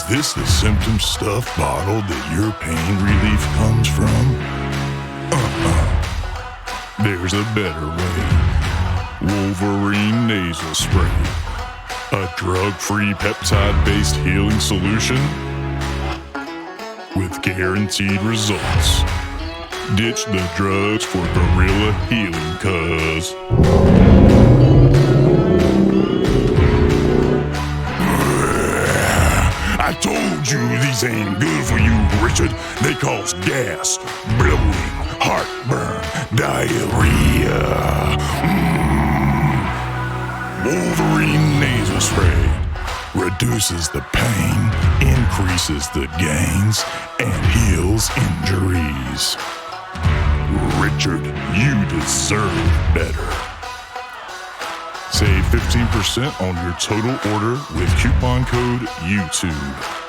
Is this the symptom stuff bottle that your pain relief comes from? There's a better way. Wolverine Nasal Spray. A drug-free peptide-based healing solution with guaranteed results. Ditch the drugs for GorillaHealing, cuz. I told you these ain't good for you, Richard. They cause gas, bloating, heartburn, diarrhea. Wolverine Nasal Spray reduces the pain, increases the gains, and heals injuries. Richard, you deserve better. Save 15% on your total order with coupon code YouTube.